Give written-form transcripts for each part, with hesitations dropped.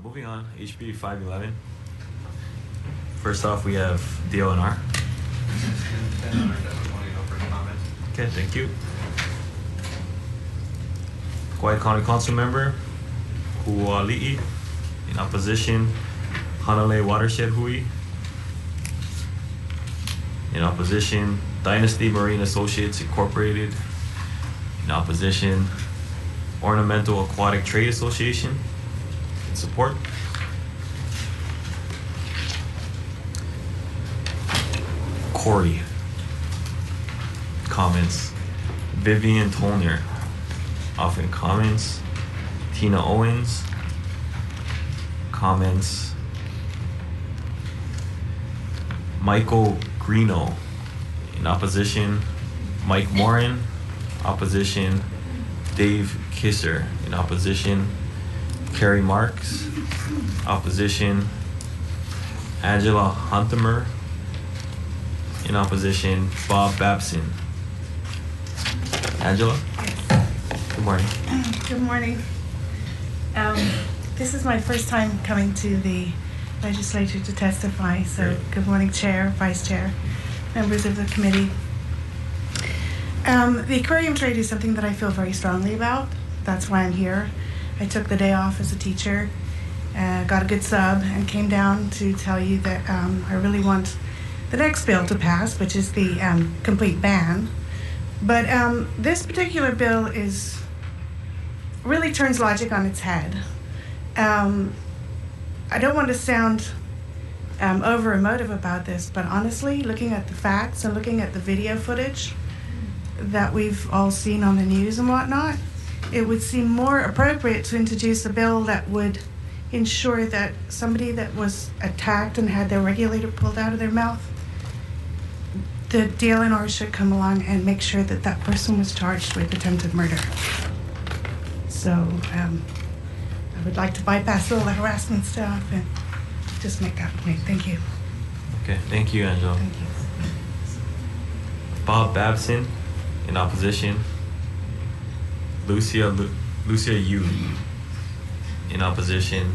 Moving on, HB511. First off, we have DLNR. Okay, thank you. Kauai County Council Member Huali'i. In opposition, Hanalei Watershed Hui. In opposition, Dynasty Marine Associates Incorporated. In opposition, Ornamental Aquatic Trade Association. In support, Corey. Comments, Vivian Tolner. Often comments, Tina Owens. Comments, Michael Greeno. In opposition, Mike Morin. Opposition, Dave Kisser. In opposition, Carrie Marks. Opposition, Angela Huntemer. In opposition, Bob Babson. Angela? Yes. Good morning. Good morning. This is my first time coming to the legislature to testify, so Great. Good morning, Chair, Vice Chair, members of the committee. The aquarium trade is something that I feel very strongly about. That's why I'm here. I took the day off as a teacher, got a good sub, and came down to tell you that I really want the next bill to pass, which is the complete ban. But this particular bill really turns logic on its head. I don't want to sound over emotive about this, but honestly, looking at the facts and looking at the video footage that we've all seen on the news and whatnot, it would seem more appropriate to introduce a bill that would ensure that somebody that was attacked and had their regulator pulled out of their mouth, the DLNR should come along and make sure that that person was charged with attempted murder. So I would like to bypass all the harassment stuff and just make that point. Thank you. Okay, thank you, Angela. Thank you. Bob Babson. In opposition, Lucia Yu. In opposition,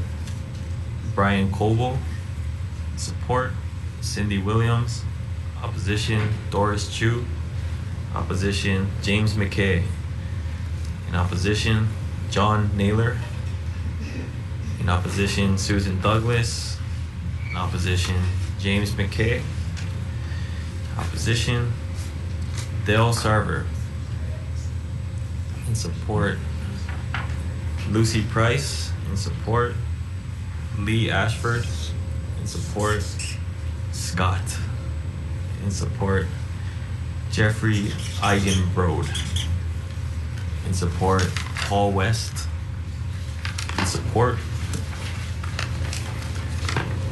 Brian Coble. Support, Cindy Williams. Opposition, Doris Chu. Opposition, James McKay. In opposition, John Naylor. In opposition, Susan Douglas. In opposition, James McKay. Opposition, Dale Sarver. In support, Lucy Price. In support, Lee Ashford. In support, Scott. In support, Jeffrey Eigenbrode. In support, Paul West. In support,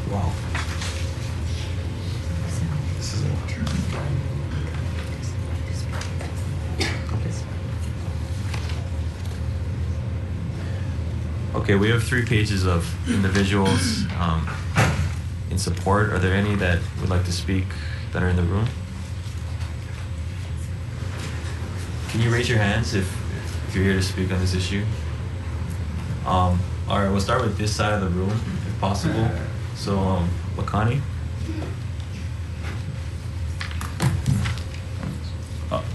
wow. This is a lot. Okay, we have 3 pages of individuals in support. Are there any that would like to speak that are in the room? Can you raise your hands if you're here to speak on this issue? All right, we'll start with this side of the room, if possible. So, Makani?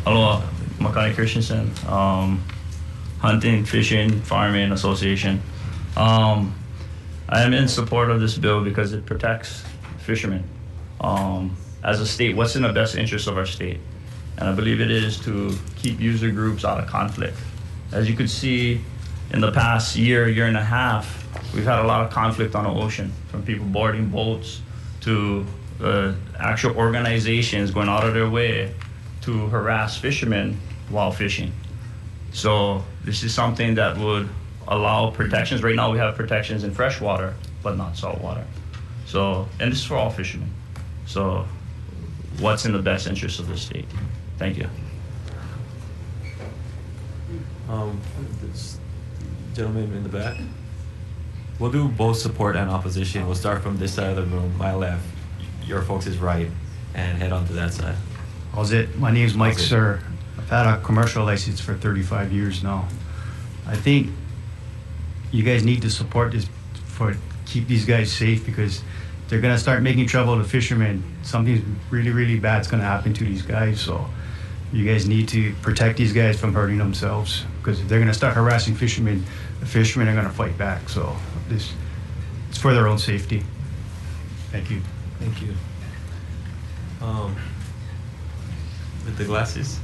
Aloha, Makani Christensen, Hunting, Fishing, Farming Association. I am in support of this bill because it protects fishermen. As a state, what's in the best interest of our state? And I believe it is to keep user groups out of conflict. As you could see in the past year and a half, we've had a lot of conflict on the ocean, from people boarding boats to actual organizations going out of their way to harass fishermen while fishing. So this is something that would allow protections. Right now we have protections in freshwater, but not saltwater. So, and this is for all fishermen. So what's in the best interest of the state? Thank you. This gentleman in the back. We'll do both support and opposition. We'll start from this side of the room, my left, your folks is right, and head on to that side. How's it? My name's Mike Sir. I've had a commercial license for 35 years now. I think you guys need to support this for keep these guys safe, because they're gonna start making trouble to fishermen. Something really, really bad's gonna happen to these guys. So you guys need to protect these guys from hurting themselves, because if they're gonna start harassing fishermen, the fishermen are gonna fight back. So it's for their own safety. Thank you. Thank you. With the glasses.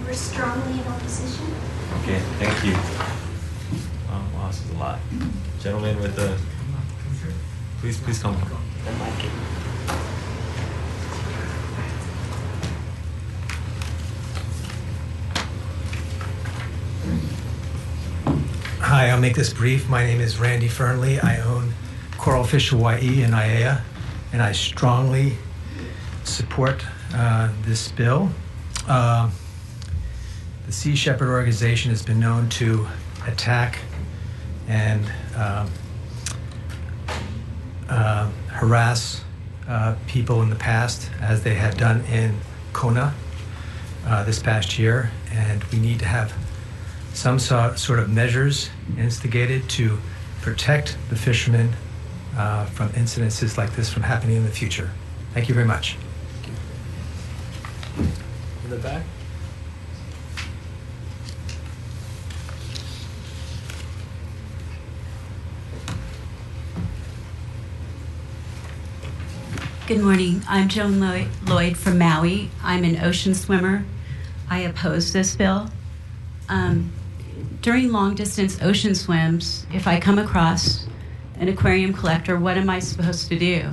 We're strongly in opposition. Okay, thank you. Wow, this is a lot. Gentleman with the, please come. Hi, I'll make this brief. My name is Randy Fernley. I own Coral Fish Hawaii in IAEA, and I strongly support this bill. The Sea Shepherd organization has been known to attack and harass people in the past, as they have done in Kona this past year, and we need to have some sort of measures instigated to protect the fishermen from incidences like this from happening in the future. Thank you very much. In the back. Good morning. I'm Joan Lloyd from Maui. I'm an ocean swimmer. I oppose this bill. During long-distance ocean swims, if I come across an aquarium collector, what am I supposed to do?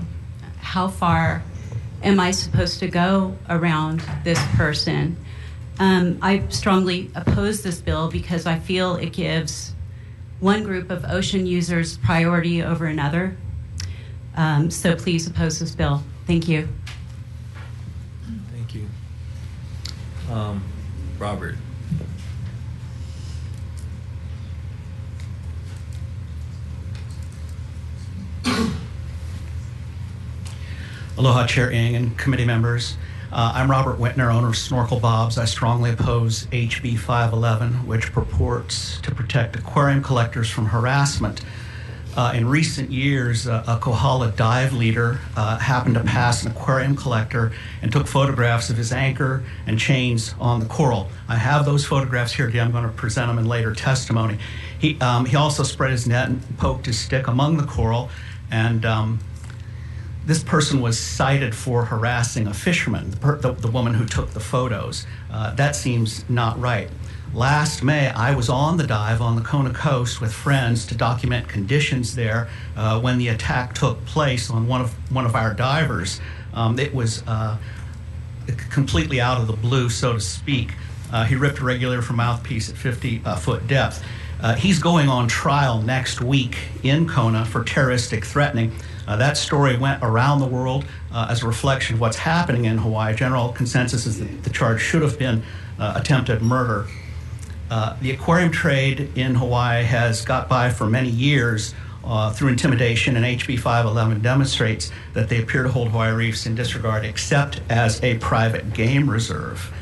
How far am I supposed to go around this person? I strongly oppose this bill because I feel it gives one group of ocean users priority over another. So please oppose this bill. Thank you. Thank you. Robert. Aloha, Chair Ng and committee members. I'm Robert Whitner, owner of Snorkel Bobs. I strongly oppose HB511, which purports to protect aquarium collectors from harassment. In recent years, a Kohala dive leader happened to pass an aquarium collector and took photographs of his anchor and chains on the coral. I have those photographs here today. I'm going to present them in later testimony. He also spread his net and poked his stick among the coral, and this person was cited for harassing a fisherman, the woman who took the photos. That seems not right. Last May, I was on the dive on the Kona coast with friends to document conditions there when the attack took place on one of our divers. It was completely out of the blue, so to speak. He ripped a regulator mouthpiece at 50-foot depth. He's going on trial next week in Kona for terroristic threatening. That story went around the world as a reflection of what's happening in Hawaii. General consensus is that the charge should have been attempted murder. The aquarium trade in Hawaii has got by for many years through intimidation, and HB 511 demonstrates that they appear to hold Hawaii reefs in disregard except as a private game reserve.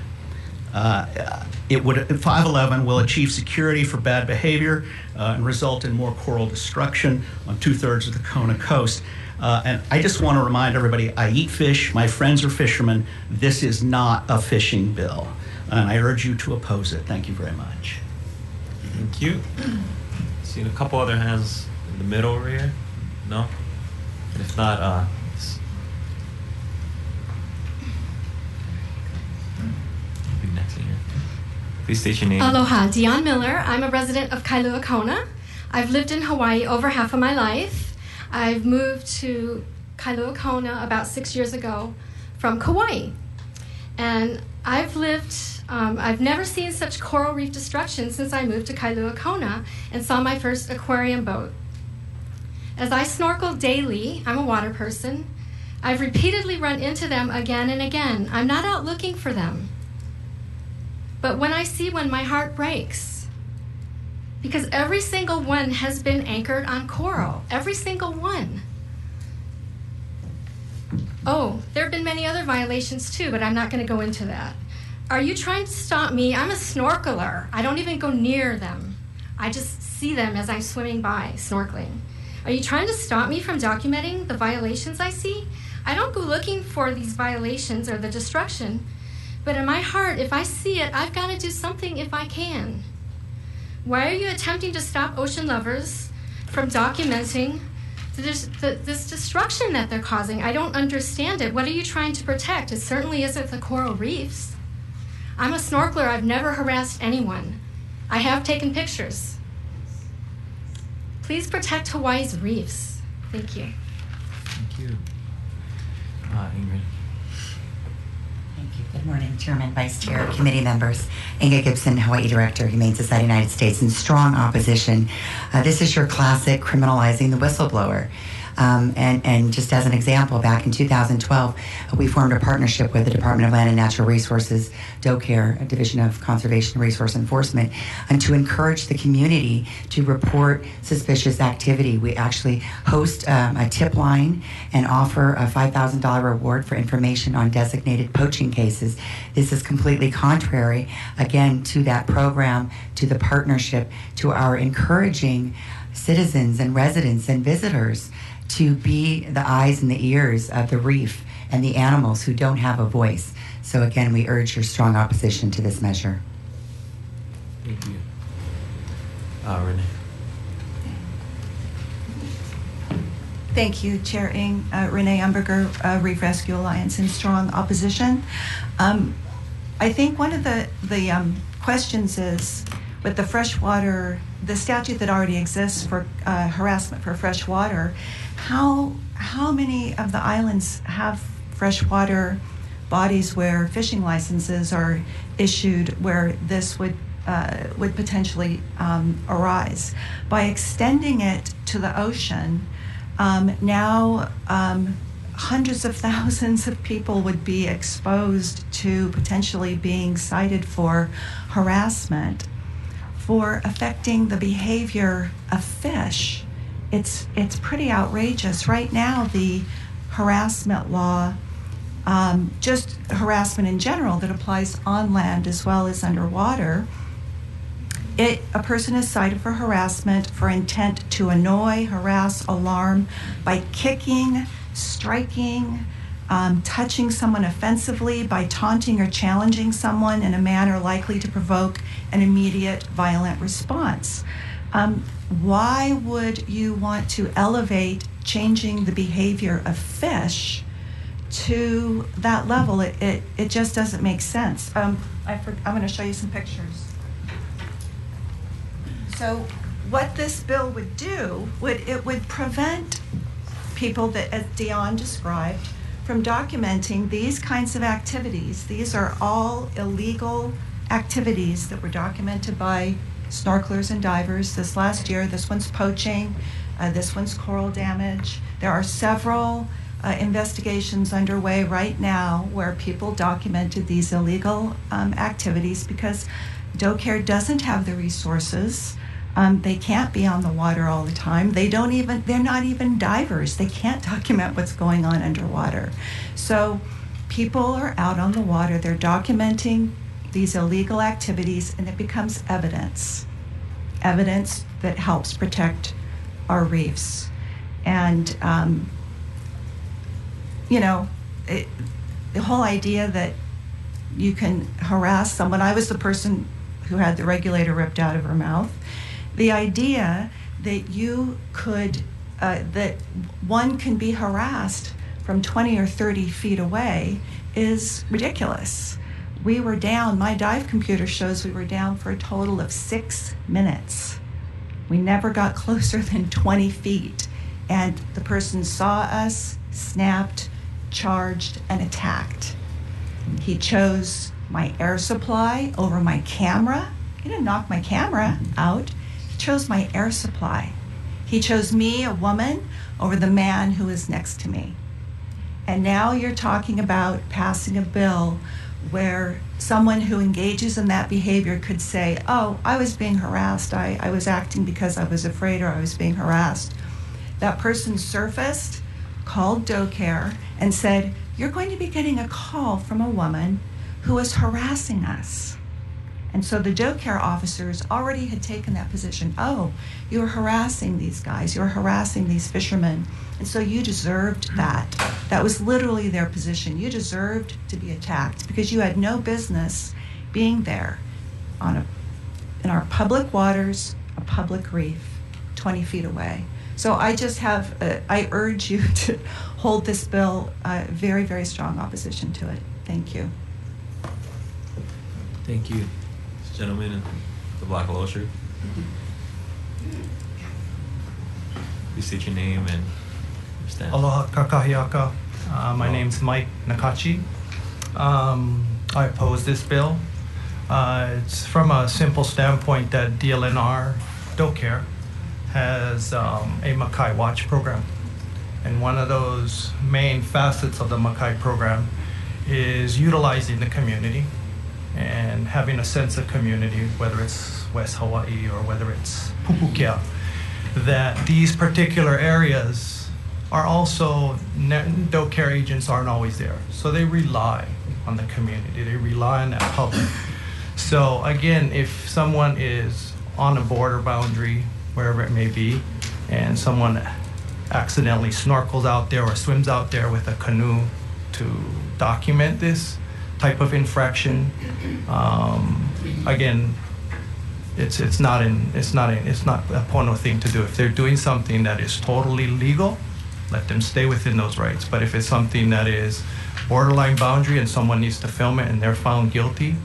511 will achieve security for bad behavior and result in more coral destruction on 2/3 of the Kona coast. And I just want to remind everybody, I eat fish, my friends are fishermen. This is not a fishing bill, and I urge you to oppose it. Thank you very much. Thank you. Seen a couple other hands in the middle over here. No? And if not, next in here. Please state your name. Aloha, Dion Miller. I'm a resident of Kailua Kona. I've lived in Hawaii over half of my life. I've moved to Kailua Kona about 6 years ago from Kauai. And I've never seen such coral reef destruction since I moved to Kailua Kona and saw my first aquarium boat. As I snorkel daily, I'm a water person, I've repeatedly run into them again and again. I'm not out looking for them. But when I see one, my heart breaks. Because every single one has been anchored on coral. Every single one. Oh, there have been many other violations too, but I'm not going to go into that. Are you trying to stop me? I'm a snorkeler. I don't even go near them. I just see them as I'm swimming by, snorkeling. Are you trying to stop me from documenting the violations I see? I don't go looking for these violations or the destruction, but in my heart, if I see it, I've got to do something if I can. Why are you attempting to stop ocean lovers from documenting this destruction that they're causing? I don't understand it. What are you trying to protect? It certainly isn't the coral reefs. I'm a snorkeler. I've never harassed anyone. I have taken pictures. Please protect Hawaii's reefs. Thank you. Thank you. Ingrid. Thank you. Good morning, Chairman, Vice Chair, committee members. Inga Gibson, Hawaii Director, Humane Society United States, in strong opposition. This is your classic criminalizing the whistleblower. And just as an example, back in 2012, we formed a partnership with the Department of Land and Natural Resources, DOCARE, Division of Conservation and Resource Enforcement, and to encourage the community to report suspicious activity. We actually host a tip line and offer a $5,000 reward for information on designated poaching cases. This is completely contrary, again, to that program, to the partnership, to our encouraging citizens and residents and visitors to be the eyes and the ears of the reef and the animals who don't have a voice. So again, we urge your strong opposition to this measure. Thank you. Renee. Thank you, Chair Ng. Renee Umberger, Reef Rescue Alliance, in strong opposition. I think one of the questions is, with the freshwater, the statute that already exists for harassment for freshwater, how many of the islands have freshwater bodies where fishing licenses are issued where this would potentially arise? By extending it to the ocean, now hundreds of thousands of people would be exposed to potentially being cited for harassment for affecting the behavior of fish. It's pretty outrageous. Right now, the harassment law, just harassment in general that applies on land as well as underwater, a person is cited for harassment for intent to annoy, harass, alarm by kicking, striking, touching someone offensively, by taunting or challenging someone in a manner likely to provoke an immediate violent response. Why would you want to elevate changing the behavior of fish to that level? It just doesn't make sense. I'm going to show you some pictures. So what this bill would do, it would prevent people that, as Dion described, from documenting these kinds of activities. These are all illegal activities that were documented by snorkelers and divers this last year. This one's poaching, this one's coral damage. There are several investigations underway right now where people documented these illegal activities because DOCARE doesn't have the resources. They can't be on the water all the time. They're not even divers. They can't document what's going on underwater. So people are out on the water, they're documenting these illegal activities, and it becomes evidence that helps protect our reefs. And, the whole idea that you can harass someone, I was the person who had the regulator ripped out of her mouth. The idea that you could, that one can be harassed from 20 or 30 feet away is ridiculous. We were down, my dive computer shows we were down for a total of 6 minutes. We never got closer than 20 feet. And the person saw us, snapped, charged, and attacked. He chose my air supply over my camera. He didn't knock my camera out. He chose my air supply. He chose me, a woman, over the man who is next to me. And now you're talking about passing a bill where someone who engages in that behavior could say, oh, I was being harassed. I was acting because I was afraid or I was being harassed. That person surfaced, called DOCARE, and said, you're going to be getting a call from a woman who is harassing us. And so the doe care officers already had taken that position. Oh, you're harassing these guys, you're harassing these fishermen. And so you deserved that. That was literally their position. You deserved to be attacked because you had no business being there in our public waters, a public reef, 20 feet away. So I just have, I urge you to hold this bill, very, very strong opposition to it. Thank you. Thank you. This gentleman in the black polo shirt. Please state your name and your stance. Aloha kakahiaka. My name's Mike Nakachi. I oppose this bill. It's from a simple standpoint that DLNR, Doe Care, has a Makai Watch program. And one of those main facets of the Makai program is utilizing the community and having a sense of community, whether it's West Hawaii or whether it's Pupukia, that these particular areas are also, Doe Care agents aren't always there. So they rely on the community, they rely on that public. So again, if someone is on a border boundary, wherever it may be, and someone accidentally snorkels out there or swims out there with a canoe to document this type of infraction, again, it's not a porno thing to do. If they're doing something that is totally legal, let them stay within those rights. But if it's something that is borderline boundary and someone needs to film it and they're found guilty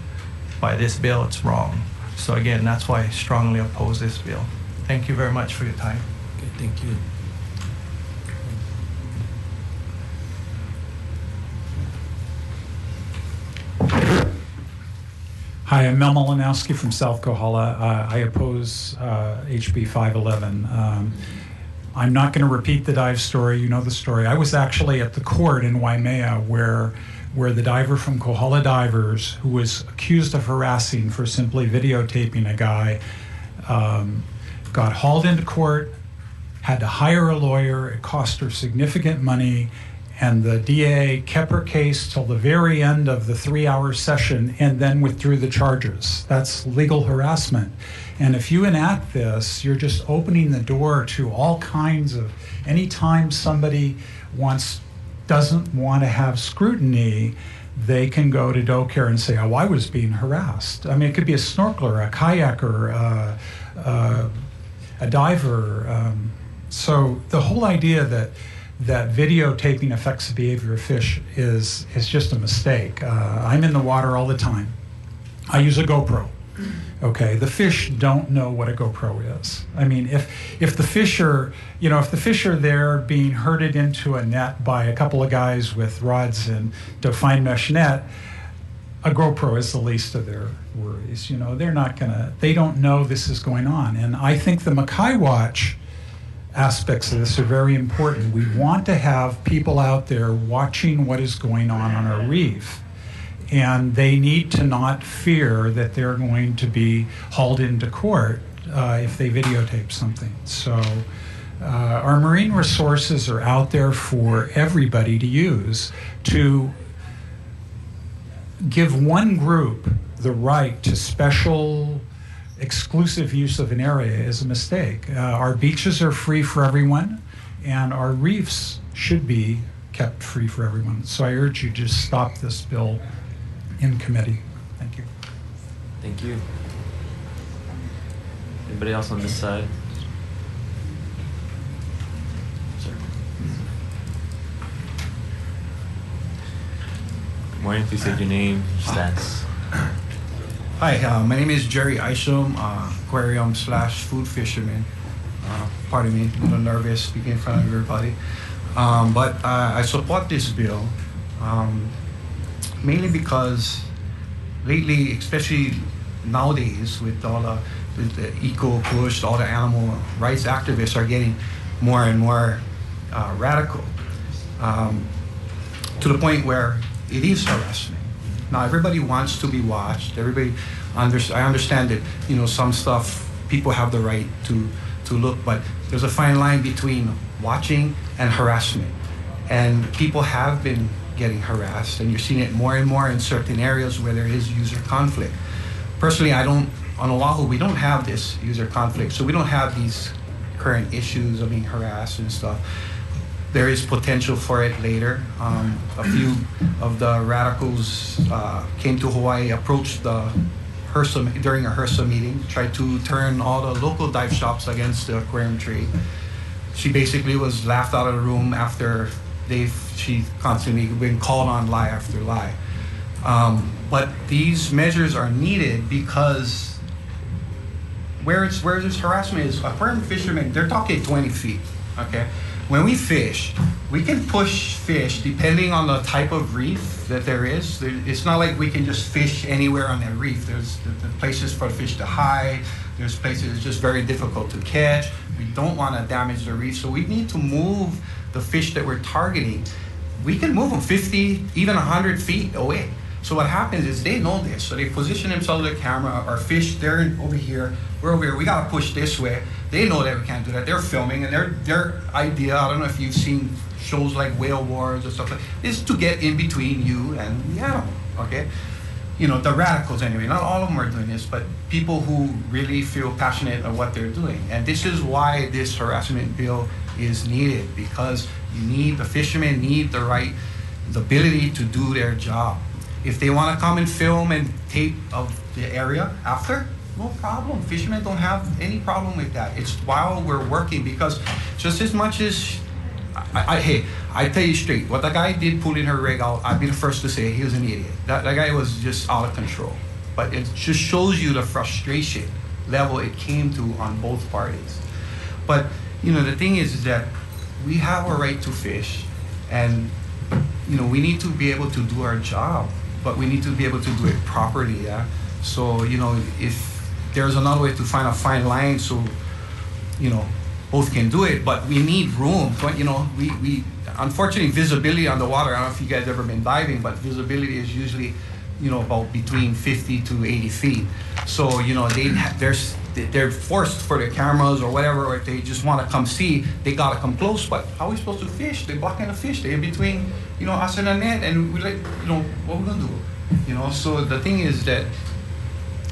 by this bill, it's wrong. So again, that's why I strongly oppose this bill. Thank you very much for your time. Okay, thank you. Hi, I'm Mel Malinowski from South Kohala. I oppose HB511. I'm not going to repeat the dive story. You know the story. I was actually at the court in Waimea where the diver from Kohala Divers, who was accused of harassing for simply videotaping a guy, got hauled into court, had to hire a lawyer. It cost her significant money. And the DA kept her case till the very end of the 3-hour session and then withdrew the charges. That's legal harassment. And if you enact this, you're just opening the door to all kinds of, anytime somebody doesn't want to have scrutiny, they can go to Doe Care and say, oh, I was being harassed. I mean, it could be a snorkeler, a kayaker, a diver. So the whole idea that videotaping affects the behavior of fish is just a mistake. I'm in the water all the time. I use a GoPro. Okay, the fish don't know what a GoPro is. I mean, if the fish are there being herded into a net by a couple of guys with rods and to fine mesh net, a GoPro is the least of their worries. You know, they don't know this is going on. And I think the Makai Watch aspects of this are very important. We want to have people out there watching what is going on our reef. And they need to not fear that they're going to be hauled into court if they videotape something. So our marine resources are out there for everybody to use. To give one group the right to special exclusive use of an area is a mistake. Our beaches are free for everyone, and our reefs should be kept free for everyone. So I urge you to stop this bill in committee. Thank you. Thank you. Anybody else on this side? Sir. Good morning. Please state your name, stats. Hi, my name is Jerry Isham, aquarium / food fisherman. Pardon me, a little nervous speaking in front of everybody. But I support this bill mainly because lately, especially nowadays, with all the eco push, all the animal rights activists are getting more and more radical to the point where it is harassment. Now everybody wants to be watched. I understand that, you know, some stuff people have the right to look, but there's a fine line between watching and harassment. And people have been getting harassed, and you're seeing it more and more in certain areas where there is user conflict. personally, on Oahu, we don't have this user conflict, so we don't have these current issues of being harassed and stuff. There is potential for it later. A few of the radicals came to Hawaii, approached the HRSA during a HRSA meeting, tried to turn all the local dive shops against the aquarium trade. She basically was laughed out of the room after she constantly been called on lie after lie. But these measures are needed because where there's harassment is aquarium fishermen, they're talking 20 feet, okay? When we fish, we can push fish depending on the type of reef that there is. It's not like we can just fish anywhere on that reef. There's places for the fish to hide. There's places it's just very difficult to catch. We don't want to damage the reef, so we need to move the fish that we're targeting. We can move them 50, even 100 feet away. So what happens is they know this, so they position themselves with a camera. Our fish, they're over here, we're over here. We gotta push this way. They know that we can't do that. They're filming, and their idea, I don't know if you've seen shows like Whale Wars or stuff like that, is to get in between you and the animal, okay? You know, the radicals anyway, not all of them are doing this, but people who really feel passionate about what they're doing. And this is why this harassment bill is needed, because the fishermen need the ability to do their job. If they want to come and film and tape of the area after, no problem. Fishermen don't have any problem with that. It's while we're working, because just as much as, hey, I tell you straight, what the guy did pulling her rig out, I'd be the first to say he was an idiot. That guy was just out of control. But it just shows you the frustration level it came to on both parties. But, you know, the thing is that we have a right to fish, and, you know, we need to be able to do our job, but we need to be able to do it properly, yeah? So, you know, if there's another way to find a fine line so, you know, both can do it, but we need room. You know, we unfortunately, visibility on the water, I don't know if you guys ever been diving, but visibility is usually, you know, about between 50 to 80 feet. So, you know, they're forced for their cameras or whatever, or if they just want to come see, they got to come close. But how are we supposed to fish? They're blocking the fish. They're in between, you know, us and the net, and we're like, you know, what we're going to do? You know, so the thing is that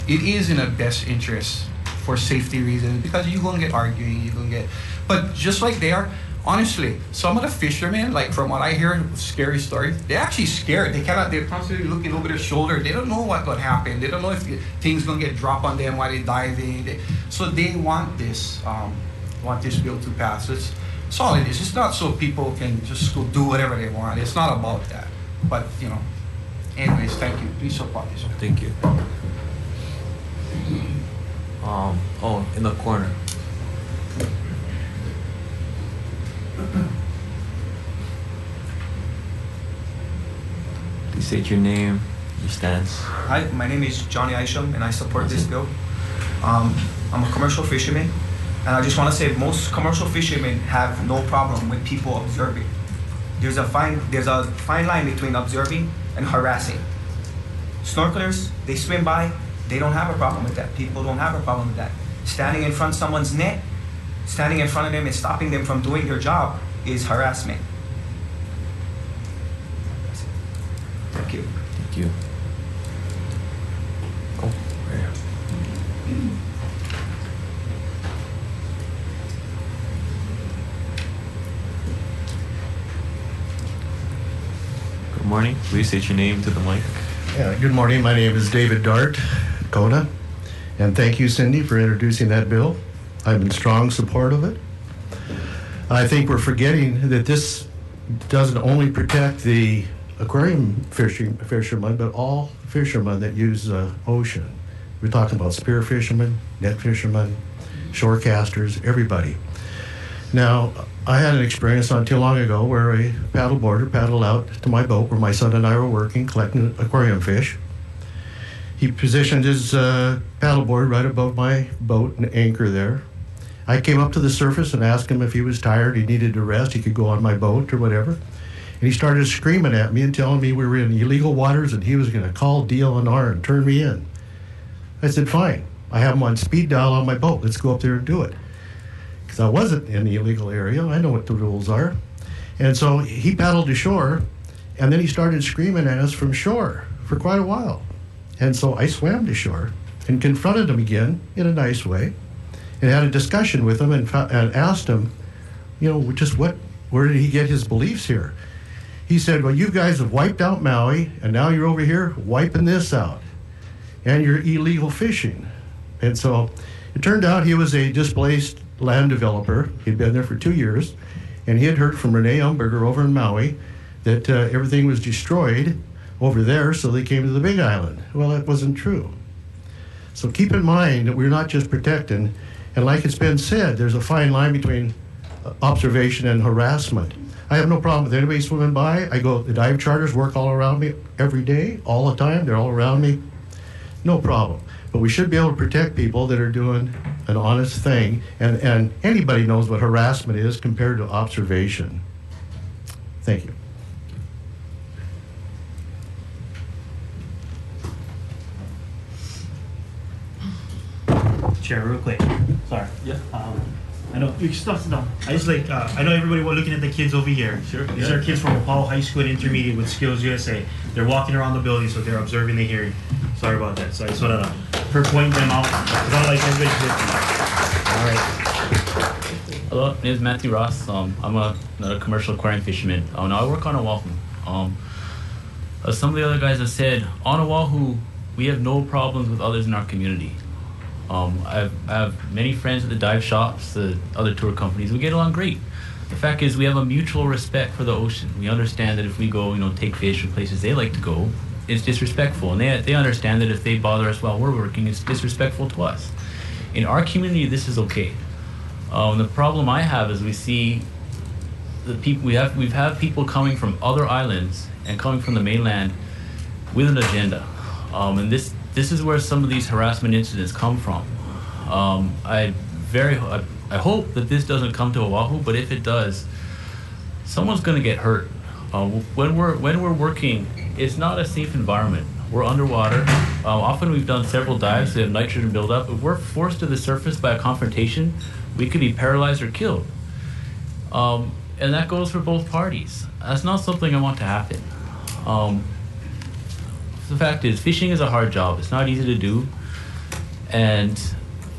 it is in the best interest for safety reasons, because you're going to get arguing, you're going to get, but just like they are, honestly, some of the fishermen, like from what I hear, scary stories, they're actually scared. They're constantly looking over their shoulder. They don't know what could happen. They don't know if things going to get dropped on them while they're diving. So they want this bill to pass. It's all it is. It's not so people can just go do whatever they want. It's not about that. But, you know, anyways, thank you. Please support this. Thank you. In the corner. Please state your name, your stance. Hi, my name is Johnny Isham, and I support this bill. I'm a commercial fisherman, and I just want to say most commercial fishermen have no problem with people observing. There's a fine line between observing and harassing. Snorkelers, they swim by, they don't have a problem with that. People don't have a problem with that. Standing in front of someone's net, standing in front of them and stopping them from doing their job is harassment. Thank you. Thank you. Oh, right here. Good morning. Please state your name to the mic. Yeah, good morning. My name is David Dart, Kona, and thank you, Cindy, for introducing that bill. I'm in strong support of it. I think we're forgetting that this doesn't only protect the aquarium fishermen, but all fishermen that use the ocean. We're talking about spear fishermen, net fishermen, shore casters, everybody. Now, I had an experience not too long ago where a paddleboarder paddled out to my boat where my son and I were working, collecting aquarium fish. He positioned his paddleboard right above my boat and anchor there. I came up to the surface and asked him if he was tired, he needed to rest, he could go on my boat or whatever. And he started screaming at me and telling me we were in illegal waters and he was going to call DLNR and turn me in. I said, fine. I have him on speed dial on my boat. Let's go up there and do it. Because I wasn't in the illegal area. I know what the rules are. And so he paddled to shore, and then he started screaming at us from shore for quite a while. And so I swam to shore, and confronted him again in a nice way and had a discussion with him and asked him, you know, just where did he get his beliefs here? He said, well, you guys have wiped out Maui, and now you're over here wiping this out. And you're illegal fishing. And so it turned out he was a displaced land developer. He'd been there for 2 years, and he had heard from Renee Umberger over in Maui that everything was destroyed over there, so they came to the Big Island. Well, that wasn't true. So keep in mind that we're not just protecting, and like it's been said, there's a fine line between observation and harassment. I have no problem with anybody swimming by. The dive charters work all around me every day, all the time. They're all around me. No problem. But we should be able to protect people that are doing an honest thing, and anybody knows what harassment is compared to observation. Thank you. Chair, real quick. Sorry. Yeah. I know you can sit down. I just like I know everybody was looking at the kids over here. Sure. These are kids from Apollo High School and Intermediate with Skills USA. They're walking around the building, so they're observing the hearing. Sorry about that. So I just want to point them out because I don't like everybody's listening. All right. Hello, my name is Matthew Ross. I'm another commercial aquarium fisherman. Now I work on Oahu. As some of the other guys have said, on Oahu, we have no problems with others in our community. I have many friends at the dive shops, the other tour companies. We get along great. The fact is, we have a mutual respect for the ocean. We understand that if we go, take fish from places they like to go, it's disrespectful. And they understand that if they bother us while we're working, it's disrespectful to us. In our community, this is okay. The problem I have is we see the people we've had people coming from other islands and coming from the mainland with an agenda, and this is where some of these harassment incidents come from. I hope that this doesn't come to Oahu, but if it does, someone's going to get hurt. When we're working, it's not a safe environment. We're underwater. Often we've done several dives. We have nitrogen buildup. If we're forced to the surface by a confrontation, we could be paralyzed or killed. And that goes for both parties. That's not something I want to happen. The fact is, fishing is a hard job. It's not easy to do, and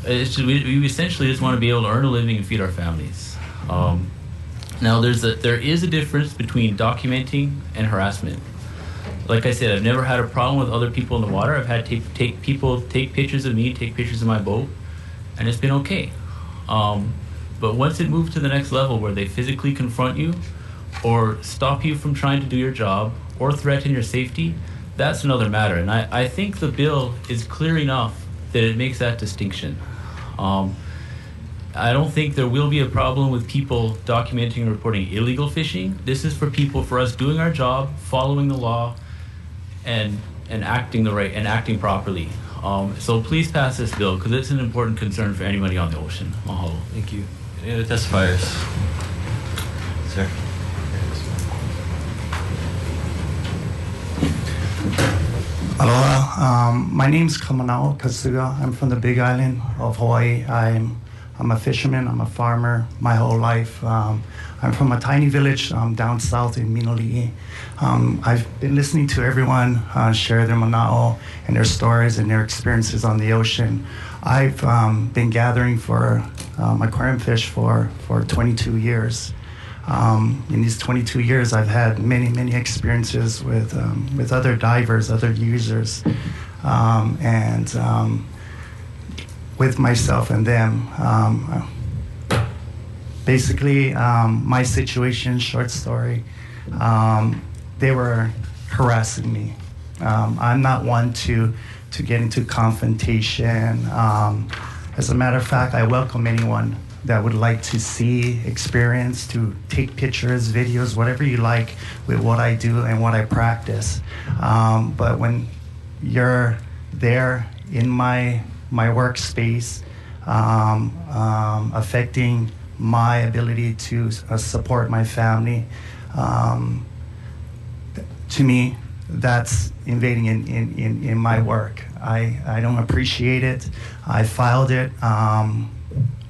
we essentially just want to be able to earn a living and feed our families. Now, there is a difference between documenting and harassment. Like I said, I've never had a problem with other people in the water. I've had people take pictures of me, take pictures of my boat, and it's been okay. But once it moves to the next level where they physically confront you or stop you from trying to do your job or threaten your safety, that's another matter. And I think the bill is clear enough that it makes that distinction. I don't think there will be a problem with people documenting and reporting illegal fishing. This is for us doing our job, following the law, and acting properly. So please pass this bill because it's an important concern for anybody on the ocean. Mahalo. Thank you. Any other testifiers? Sir. Aloha. My name's Kamanao Kasuga. I'm from the Big Island of Hawaii. I'm a fisherman. I'm a farmer my whole life. I'm from a tiny village down south in Minoli'i. I've been listening to everyone share their mana'o and their stories and their experiences on the ocean. I've been gathering for aquarium fish for 22 years. In these 22 years, I've had many experiences with other divers, other users, and with myself and them. Basically, my situation, short story, they were harassing me. I'm not one to get into confrontation. As a matter of fact, I welcome anyone that would like to see, experience, to take pictures, videos, whatever you like with what I do and what I practice. But when you're there in my workspace, affecting my ability to support my family, to me, that's invading in my work. I don't appreciate it. I filed it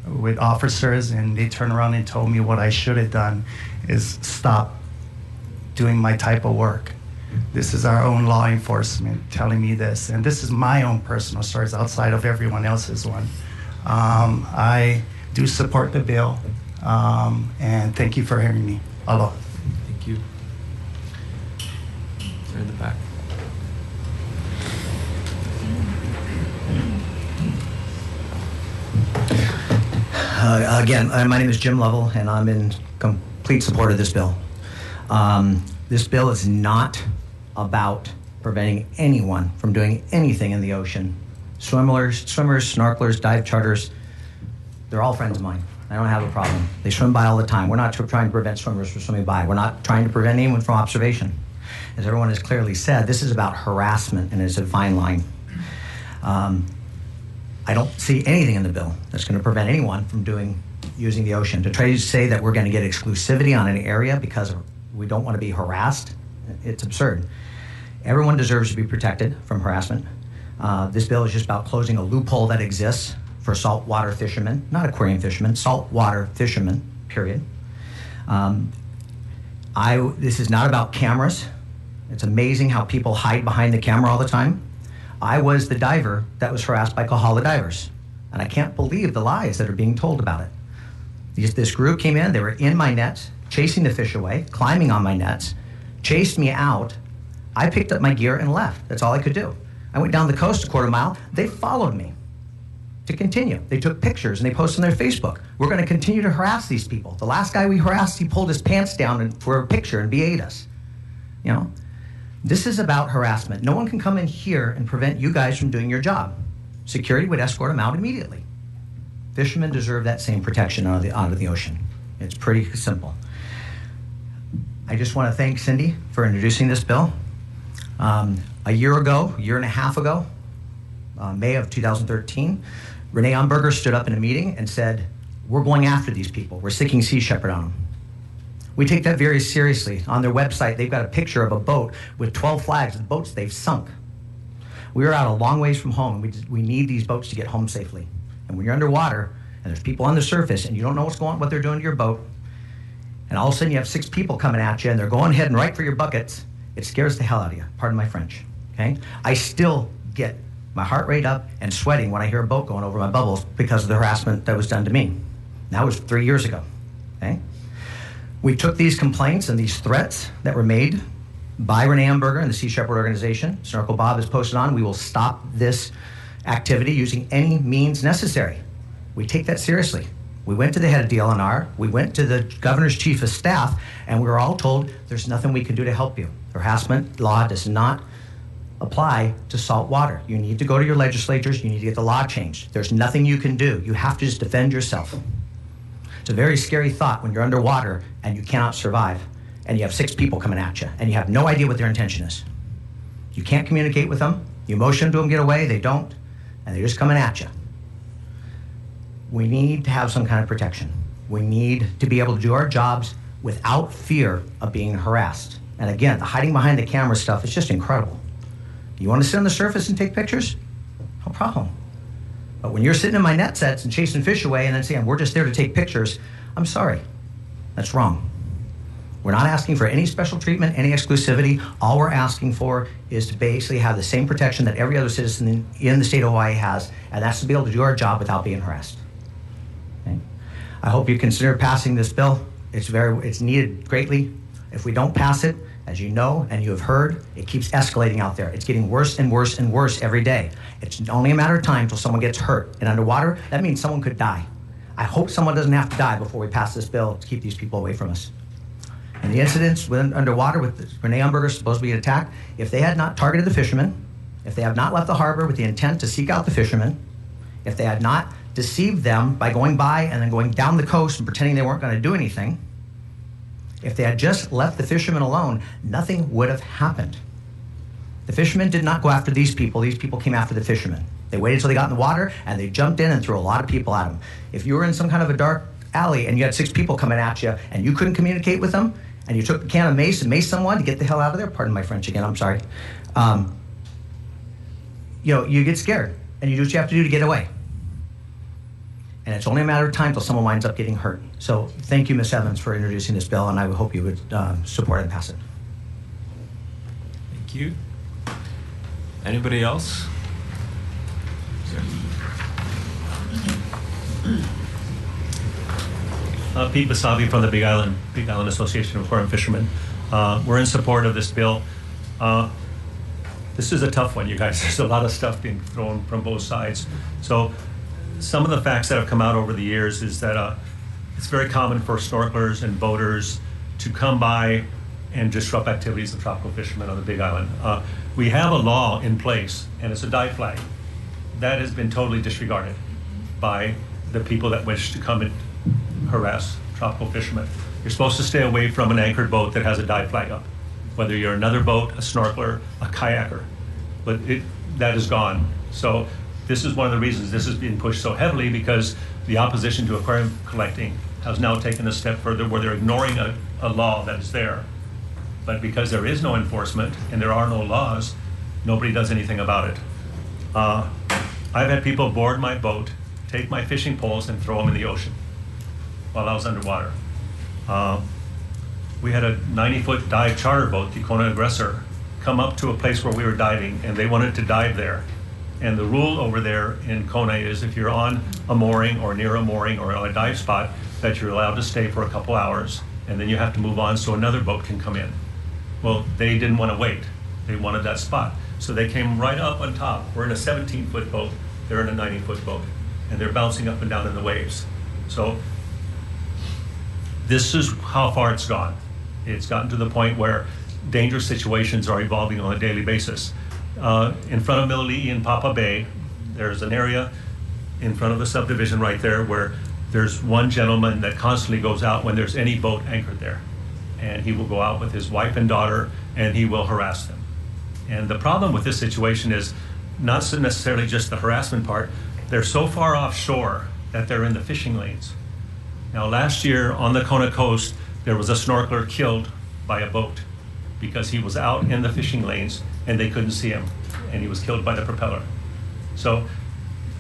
with officers, and they turned around and told me what I should have done is stop doing my type of work. This is our own law enforcement telling me this, and this is my own personal stories outside of everyone else's one. I do support the bill, and thank you for hearing me. Aloha. Thank you. They're in the back. Again, my name is Jim Lovell, and I'm in complete support of this bill. This bill is not about preventing anyone from doing anything in the ocean. Swimmers, snorkelers, dive charters, they're all friends of mine. I don't have a problem. They swim by all the time. We're not trying to prevent swimmers from swimming by. We're not trying to prevent anyone from observation. As everyone has clearly said, this is about harassment, and it's a fine line. I don't see anything in the bill that's going to prevent anyone from using the ocean. To try to say that we're going to get exclusivity on an area because we don't want to be harassed, it's absurd. Everyone deserves to be protected from harassment. This bill is just about closing a loophole that exists for saltwater fishermen, not aquarium fishermen, saltwater fishermen, period. This is not about cameras. It's amazing how people hide behind the camera all the time. I was the diver that was harassed by Kohala divers, and I can't believe the lies that are being told about it. This group came in, they were in my nets, chasing the fish away, climbing on my nets, chased me out. I picked up my gear and left. That's all I could do. I went down the coast a quarter mile. They followed me to continue. They took pictures and they posted on their Facebook. We're going to continue to harass these people. The last guy we harassed, he pulled his pants down for a picture and BA'd us. You know? This is about harassment. No one can come in here and prevent you guys from doing your job. Security would escort them out immediately. Fishermen deserve that same protection out of the ocean. It's pretty simple. I just want to thank Cindy for introducing this bill. A year and a half ago, May of 2013, Renee Umberger stood up in a meeting and said, we're going after these people. We're sticking Sea Shepherd on them. We take that very seriously. On their website, they've got a picture of a boat with 12 flags of the boats they've sunk. We are out a long ways from home, and we need these boats to get home safely. And when you're underwater, and there's people on the surface, and you don't know what they're doing to your boat, and all of a sudden you have 6 people coming at you, and they're going heading right for your buckets, it scares the hell out of you. Pardon my French, okay? I still get my heart rate up and sweating when I hear a boat going over my bubbles because of the harassment that was done to me. That was 3 years ago, okay? We took these complaints and these threats that were made by Renee Umberger and the Sea Shepherd organization. Snorkel Bob has posted on, we will stop this activity using any means necessary. We take that seriously. We went to the head of DLNR, we went to the governor's chief of staff, and we were all told there's nothing we can do to help you. The harassment law does not apply to salt water. You need to go to your legislatures, you need to get the law changed. There's nothing you can do. You have to just defend yourself. It's a very scary thought when you're underwater and you cannot survive, and you have 6 people coming at you, and you have no idea what their intention is. You can't communicate with them. You motion to them get away, they don't, and they're just coming at you. We need to have some kind of protection. We need to be able to do our jobs without fear of being harassed. And again, the hiding behind the camera stuff is just incredible. You want to sit on the surface and take pictures? No problem. But when you're sitting in my net sets and chasing fish away and then saying, we're just there to take pictures, I'm sorry. That's wrong. We're not asking for any special treatment, any exclusivity. All we're asking for is to basically have the same protection that every other citizen in the state of Hawaii has, and that's to be able to do our job without being harassed. Okay? I hope you consider passing this bill. It's needed greatly. If we don't pass it, as you know and you have heard, it keeps escalating out there. It's getting worse and worse and worse every day. It's only a matter of time until someone gets hurt. And underwater, that means someone could die. I hope someone doesn't have to die before we pass this bill to keep these people away from us. And the incidents underwater with Renee Umberger supposed to be attacked, if they had not targeted the fishermen, if they have not left the harbor with the intent to seek out the fishermen, if they had not deceived them by going by and then going down the coast and pretending they weren't going to do anything, if they had just left the fishermen alone, nothing would have happened. The fishermen did not go after these people came after the fishermen. They waited until they got in the water and they jumped in and threw a lot of people at them. If you were in some kind of a dark alley and you had 6 people coming at you and you couldn't communicate with them, and you took a can of mace and maced someone to get the hell out of there, pardon my French again, I'm sorry, you get scared and you do what you have to do to get away. And it's only a matter of time till someone winds up getting hurt. So thank you, Ms. Evans, for introducing this bill, and I hope you would support and pass it. you. Anybody else? Pete Basavi from the Big Island Association of Aquarium Fishermen. We're in support of this bill. This is a tough one, you guys. There's a lot of stuff being thrown from both sides. So some of the facts that have come out over the years is that it's very common for snorkelers and boaters to come by and disrupt activities of tropical fishermen on the Big Island. We have a law in place, and it's a dive flag. That has been totally disregarded by the people that wish to come and harass tropical fishermen. You're supposed to stay away from an anchored boat that has a dive flag up, whether you're another boat, a snorkeler, a kayaker, but that is gone. So this is one of the reasons this is being pushed so heavily, because the opposition to aquarium collecting has now taken a step further where they're ignoring a law that is there. But because there is no enforcement and there are no laws, nobody does anything about it. I've had people board my boat, take my fishing poles and throw them in the ocean while I was underwater. We had a 90-foot dive charter boat, the Kona Aggressor, come up to a place where we were diving, and they wanted to dive there. And the rule over there in Kona is if you're on a mooring or near a mooring or on a dive spot, that you're allowed to stay for a couple hours, and then you have to move on so another boat can come in. Well, they didn't want to wait. They wanted that spot. So they came right up on top. We're in a 17-foot boat. They're in a 90-foot boat. And they're bouncing up and down in the waves. So this is how far it's gone. It's gotten to the point where dangerous situations are evolving on a daily basis. In front of Mililii in Papa Bay, there's an area in front of the subdivision right there where there's one gentleman that constantly goes out when there's any boat anchored there. And he will go out with his wife and daughter, and he will harass them. And the problem with this situation is not so necessarily just the harassment part. They're so far offshore that they're in the fishing lanes. Now, last year on the Kona coast, there was a snorkeler killed by a boat because he was out in the fishing lanes and they couldn't see him, and he was killed by the propeller. So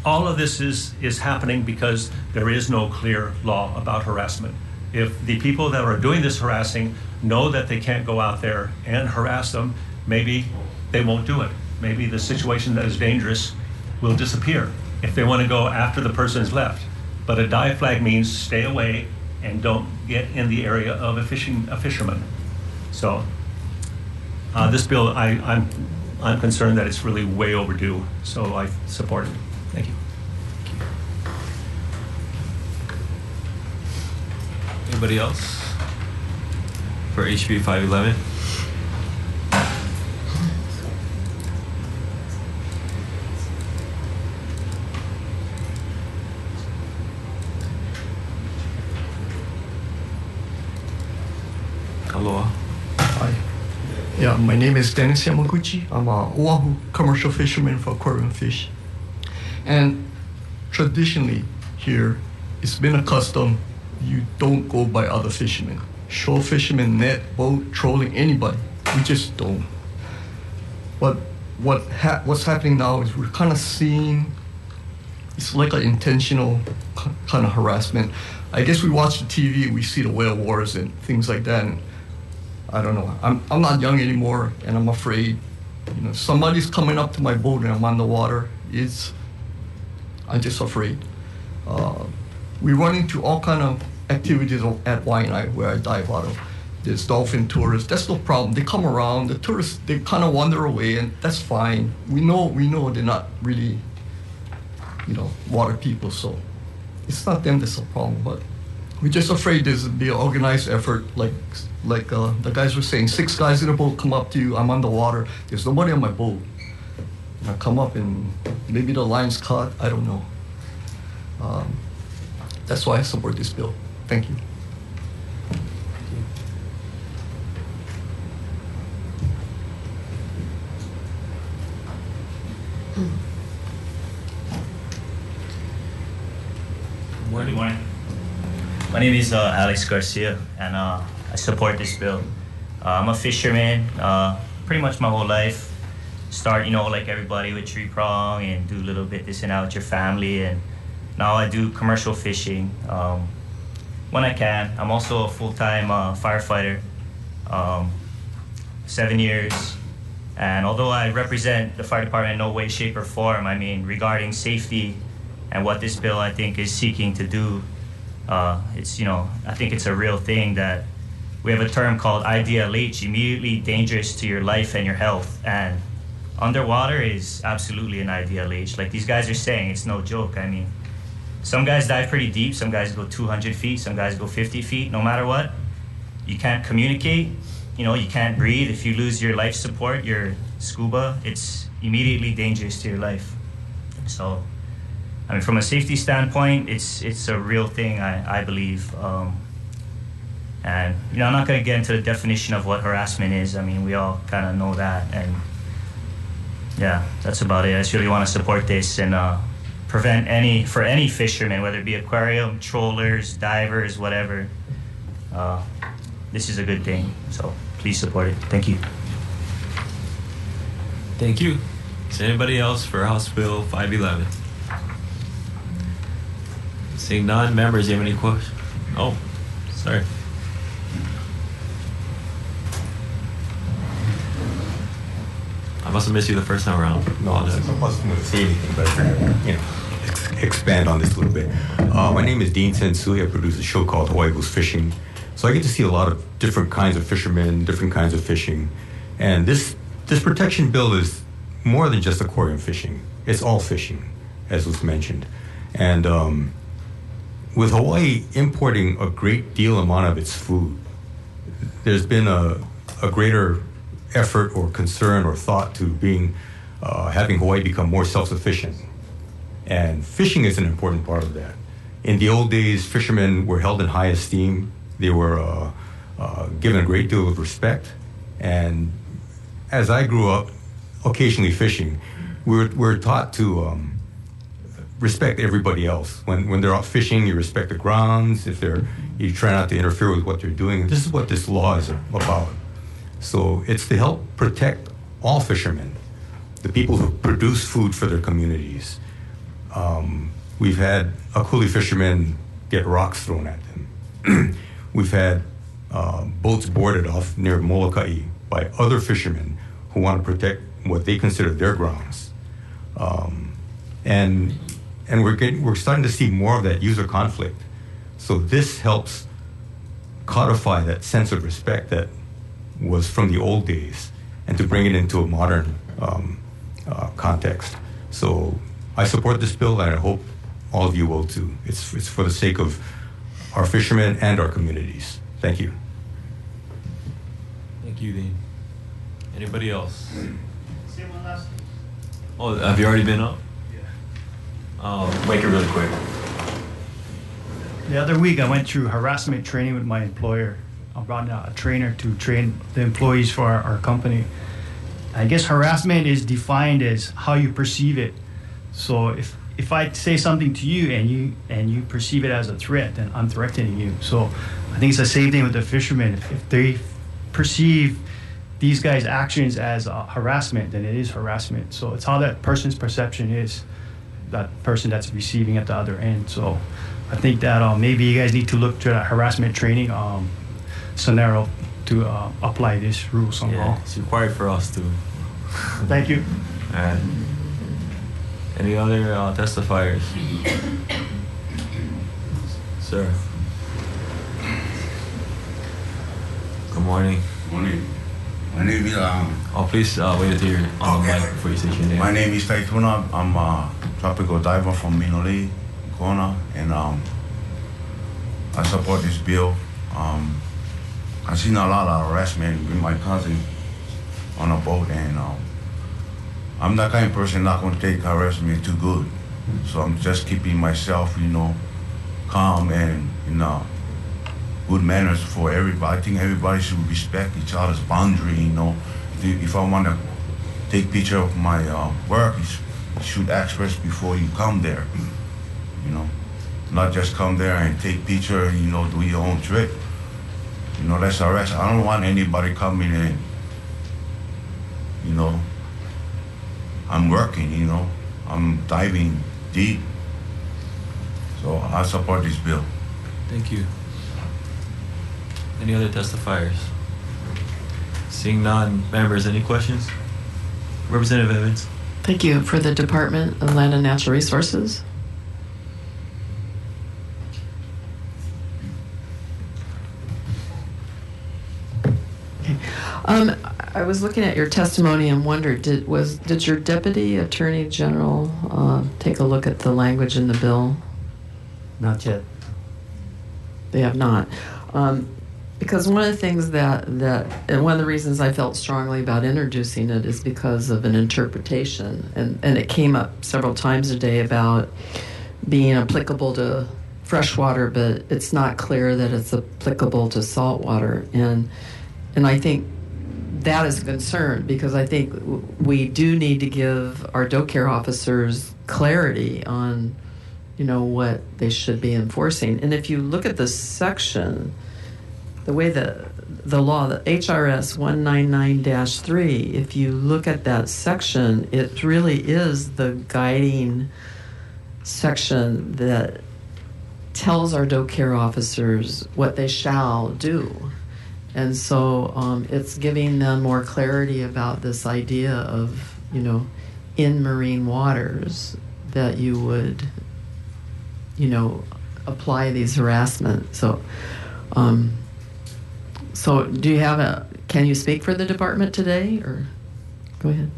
all of this is happening because there is no clear law about harassment. If the people that are doing this harassing know that they can't go out there and harass them, maybe they won't do it. Maybe the situation that is dangerous will disappear if they want to go after the person's left. But a dive flag means stay away and don't get in the area of a fisherman. So this bill, I'm concerned that it's really way overdue. So I support it. Thank you. Anybody else for HB511? Aloha. Hi. Yeah, my name is Dennis Yamaguchi. I'm a Oahu commercial fisherman for aquarium fish. And traditionally here, it's been a custom, you don't go by other fishermen. Shore fishermen, net, boat, trolling, anybody. We just don't. But what's happening now is we're kind of seeing, it's like an intentional kind of harassment. I guess we watch the TV, we see the whale wars and things like that. And I don't know. I'm not young anymore, and I'm afraid. You know, somebody's coming up to my boat and I'm on the water. I'm just afraid. We run into all kind of activities at Waianae where I dive out of. There's dolphin tourists. That's no problem. They come around. The tourists, they kind of wander away, and that's fine. We know they're not really, water people. So it's not them that's a problem, but we're just afraid there's be an organized effort, like the guys were saying, 6 guys in a boat come up to you, I'm on the water, there's nobody on my boat. And I come up and maybe the line's caught, I don't know. That's why I support this bill. Thank you. Good morning. My name is Alex Garcia, and I support this bill. I'm a fisherman, pretty much my whole life. Start, like everybody with 3-prong and do a little bit this and that with your family, and now I do commercial fishing when I can. I'm also a full-time firefighter, 7 years, And although I represent the fire department in no way, shape, or form, I mean, regarding safety and what this bill, I think, is seeking to do, it's, you know, I think it's a real thing that we have a term called IDLH, immediately dangerous to your life and your health. And underwater is absolutely an IDLH. Like these guys are saying, it's no joke. I mean, some guys dive pretty deep, some guys go 200 feet, some guys go 50 feet. No matter what, you can't communicate, you know, you can't breathe. If you lose your life support, your scuba, it's immediately dangerous to your life. So, I mean, from a safety standpoint, it's a real thing, I believe. And, you know, I'm not going to get into the definition of what harassment is. I mean, we all kind of know that. And, yeah, that's about it. I just really want to support this and prevent for any fishermen, whether it be aquarium, trollers, divers, whatever. This is a good thing. So please support it. Thank you. Thank you. Is there anybody else for House Bill 511? Seeing none, members, do you have any questions? Oh, sorry. I must have missed you the first time around. No, I wasn't going to say anything, but you know, expand on this a little bit. My name is Dean Sensui. I produce a show called Hawaii Goes Fishing. So I get to see a lot of different kinds of fishermen, different kinds of fishing. And this protection bill is more than just aquarium fishing. It's all fishing, as was mentioned. And with Hawaii importing a great deal amount of its food, there's been a greater effort or concern or thought to having Hawaii become more self-sufficient. And fishing is an important part of that. In the old days, fishermen were held in high esteem. They were given a great deal of respect. And as I grew up, occasionally fishing, we're taught to respect everybody else. When they're out fishing, you respect the grounds. You try not to interfere with what they're doing. And this is what this law is about. So it's to help protect all fishermen, the people who produce food for their communities. We've had akuli fishermen get rocks thrown at them. We've had boats boarded off near Molokai by other fishermen who want to protect what they consider their grounds. And we're starting to see more of that user conflict. So this helps codify that sense of respect that was from the old days and to bring it into a modern context. So I support this bill, and I hope all of you will too. It's for the sake of our fishermen and our communities. Thank you. Thank you, Dean. Anybody else? Oh, have you already been up? Yeah. Make it really quick. The other week, I went through harassment training with my employer. I brought a trainer to train the employees for our company. I guess harassment is defined as how you perceive it. So if I say something to you and you perceive it as a threat, then I'm threatening you. So I think it's the same thing with the fishermen. If they perceive these guys' actions as harassment, then it is harassment. So it's how that person's perception is, that person that's receiving at the other end. So I think that maybe you guys need to look to that harassment training scenario to apply this rule somehow. Yeah, it's required for us to. Thank you. And any other testifiers? Sir. Good morning. Morning. My name is please wait until you're on the mic before you say your name. My name is Taituna. I'm a tropical diver from Minoli, Kona, and I support this bill. I've seen a lot of harassment with my cousin on a boat, and I'm that kind of person not going to take harassment too good. So I'm just keeping myself, calm and good manners for everybody. I think everybody should respect each other's boundary. If I want to take picture of my work, you should ask first before you come there. Not just come there and take picture. Do your own trip. That's harassment. I don't want anybody coming in. I'm working. I'm diving deep. So I support this bill. Thank you. Any other testifiers? Seeing none, members, any questions? Representative Evans. Thank you. For the Department of Land and Natural Resources. Okay. I was looking at your testimony and wondered, did your Deputy Attorney General take a look at the language in the bill? Not yet. They have not. Because one of the things and one of the reasons I felt strongly about introducing it is because of an interpretation. And it came up several times today about being applicable to freshwater, but it's not clear that it's applicable to saltwater. And I think that is a concern, because I think we do need to give our doe care officers clarity on, what they should be enforcing. And if you look at the section, the way the law, the HRS 199-3, if you look at that section, it really is the guiding section that tells our doe care officers what they shall do. And so it's giving them more clarity about this idea of, in marine waters, that you would, apply these harassment. So, so do you have can you speak for the department today, or go ahead?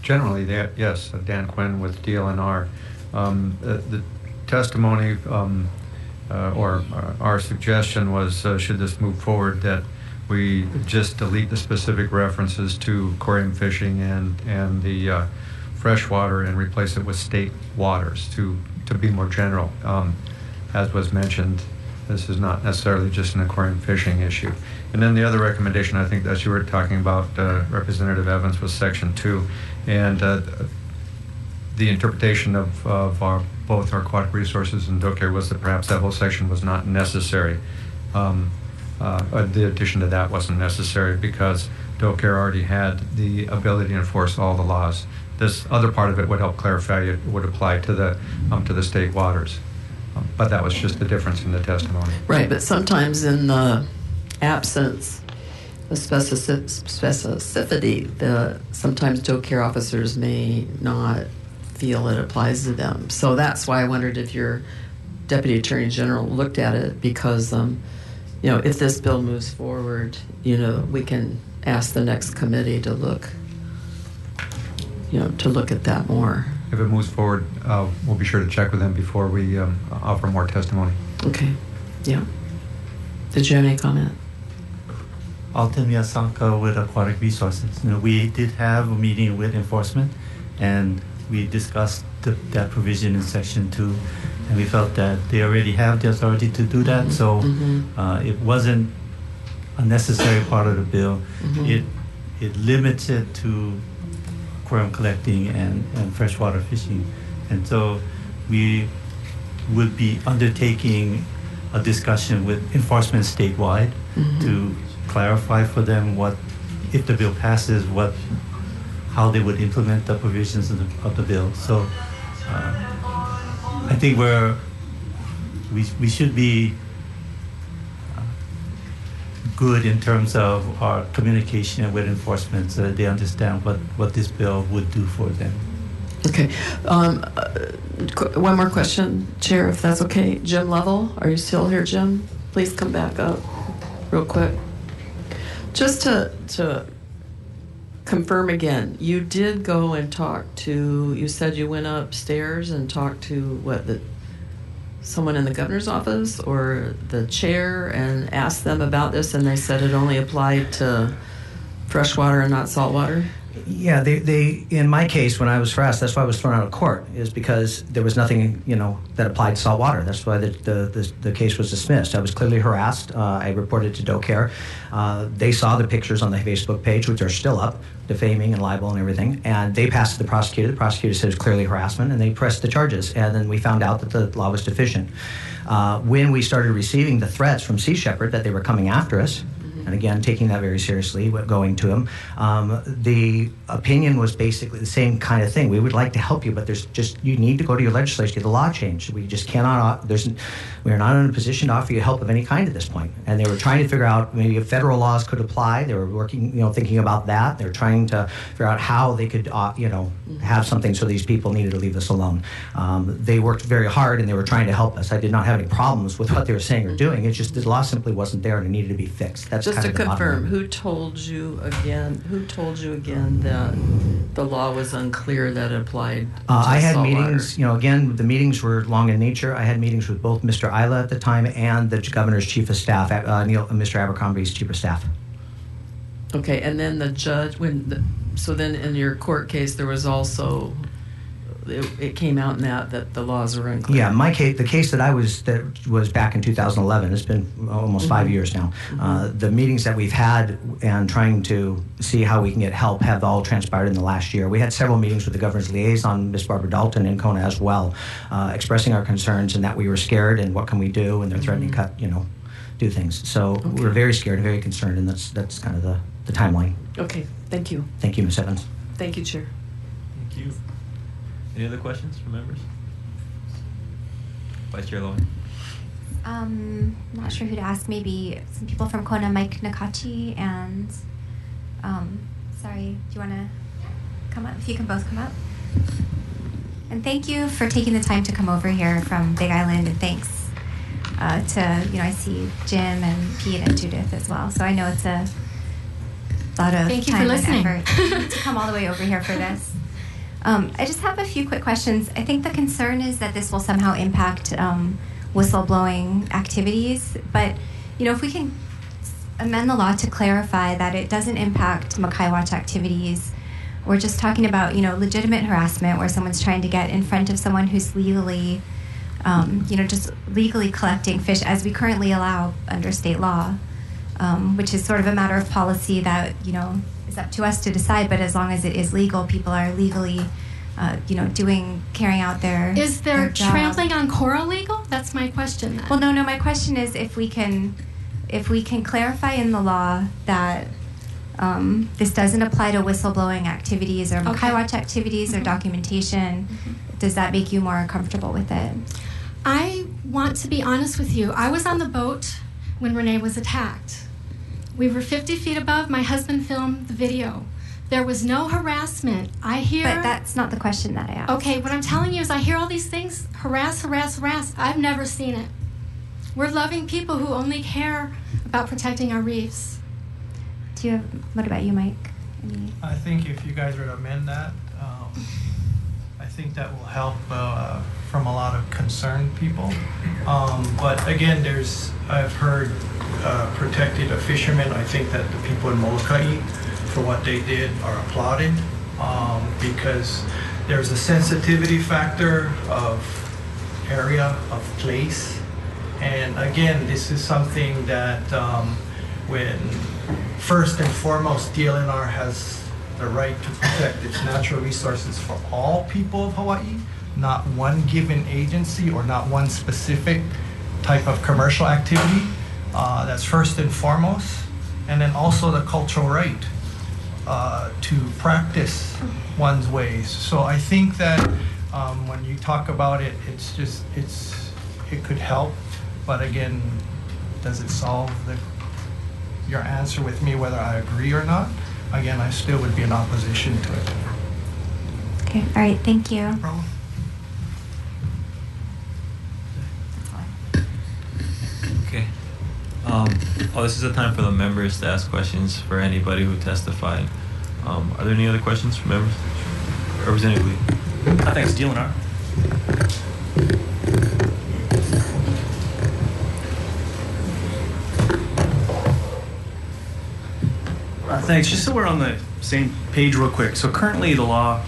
Generally, yes, Dan Quinn with DLNR. The testimony or our suggestion was, should this move forward, that we just delete the specific references to aquarium fishing and the freshwater and replace it with state waters to be more general. As was mentioned, this is not necessarily just an aquarium fishing issue. And then the other recommendation, I think that you were talking about, Representative Evans, was Section 2. And the interpretation of both our aquatic resources and doe care was that perhaps that whole section was not necessary. The addition to that wasn't necessary because doe care already had the ability to enforce all the laws. This other part of it would help clarify it would apply to the state waters. But that was just the difference in the testimony. Right, but sometimes in the absence of specificity, sometimes doe care officers may not feel it applies to them. So that's why I wondered if your Deputy Attorney General looked at it, because if this bill moves forward, we can ask the next committee to look at that more. If it moves forward, we'll be sure to check with them before we offer more testimony. Okay. Yeah. Did you have any comment? Alton Miyasaka with Aquatic Resources. We did have a meeting with enforcement, and we discussed that provision in Section 2, and we felt that they already have the authority to do that, so it wasn't a necessary part of the bill. It limits it to aquarium collecting and freshwater fishing, and so we would be undertaking a discussion with enforcement statewide to clarify for them what, if the bill passes, how they would implement the provisions of the bill. So I think we should be good in terms of our communication with enforcement, so that they understand what this bill would do for them. Okay. One more question, Chair, if that's okay. Jim Lovell, are you still here, Jim? Please come back up real quick. Just to confirm again, you did go and talk to, you said you went upstairs and talked to someone in the governor's office or the chair and asked them about this, and they said it only applied to freshwater and not saltwater? Yeah, they in my case, when I was harassed, that's why I was thrown out of court, is because there was nothing, that applied to salt water. That's why the case was dismissed. I was clearly harassed. I reported to doe care. They saw the pictures on the Facebook page, which are still up, defaming and libel and everything, and they passed to the prosecutor. The prosecutor said it was clearly harassment, and they pressed the charges, and then we found out that the law was deficient. When we started receiving the threats from Sea Shepherd that they were coming after us, and again, taking that very seriously, going to him. The opinion was basically the same kind of thing. We would like to help you, but you need to go to your legislature, get the law changed. We just cannot, we are not in a position to offer you help of any kind at this point. And they were trying to figure out maybe if federal laws could apply. They were working, thinking about that. They were trying to figure out how they could, have something so these people needed to leave us alone. They worked very hard and they were trying to help us. I did not have any problems with what they were saying or doing. It's just the law simply wasn't there and it needed to be fixed. That's just kind to of the bottom confirm, line. who told you again that the law was unclear that it applied to I had saltwater? meetings, again, the meetings were long in nature. I had meetings with both Mr. Isla at the time and the governor's chief of staff, Mr. Abercrombie's chief of staff. Okay, and then the judge, so then in your court case, there was also, it came out in that the laws are unclear. Yeah, my case, the case that was back in 2011. It's been almost 5 years now. The meetings that we've had and trying to see how we can get help have all transpired in the last year. We had several meetings with the governor's liaison, Ms. Barbara Dalton, in Kona as well, expressing our concerns and that we were scared and what can we do, and they're threatening to do things. So we're very scared and very concerned, and that's kind of the timeline. Okay, thank you. Thank you, Ms. Evans. Thank you, Chair. Thank you. Any other questions from members? Vice Chair Lowen. Not sure who to ask. Maybe some people from Kona, Mike Nakachi, and sorry, do you want to come up? If you can both come up. And thank you for taking the time to come over here from Big Island, and thanks to, I see Jim and Pete and Judith as well. So I know it's a lot of Thank you time for listening. and effort to come all the way over here for this. I just have a few quick questions. I think the concern is that this will somehow impact whistleblowing activities, but if we can amend the law to clarify that it doesn't impact Makai Watch activities, we're just talking about legitimate harassment where someone's trying to get in front of someone who's legally, just legally collecting fish as we currently allow under state law, which is sort of a matter of policy that is up to us to decide, but as long as it is legal, people are legally, carrying out their Is their job. trampling on coral legal? That's my question then. Well, no. My question is if we can clarify in the law that this doesn't apply to whistleblowing activities or Makai Watch activities or documentation, does that make you more comfortable with it? I want to be honest with you. I was on the boat when Renee was attacked. We were 50 feet above. My husband filmed the video. There was no harassment. I hear... But that's not the question that I asked. Okay, what I'm telling you is I hear all these things, harass. I've never seen it. We're loving people who only care about protecting our reefs. What about you, Mike? I think if you guys were to amend that, I think that will help from a lot of concerned people. But again, I've heard protected a fisherman. I think that the people in Molokai, for what they did, are applauded because there's a sensitivity factor of area, of place. And again, this is something that when first and foremost, DLNR has the right to protect its natural resources for all people of Hawaii, not one given agency or not one specific type of commercial activity. That's first and foremost. And then also the cultural right to practice one's ways. So I think that when you talk about it, it could help. But again, does it solve your answer with me whether I agree or not? Again, I still would be in opposition to it. Okay, all right, thank you. No problem. Okay. This is a time for the members to ask questions for anybody who testified. Are there any other questions from members? Representative Lee. Thanks, DLNR. Thanks. Just so we're on the same page real quick. So currently the law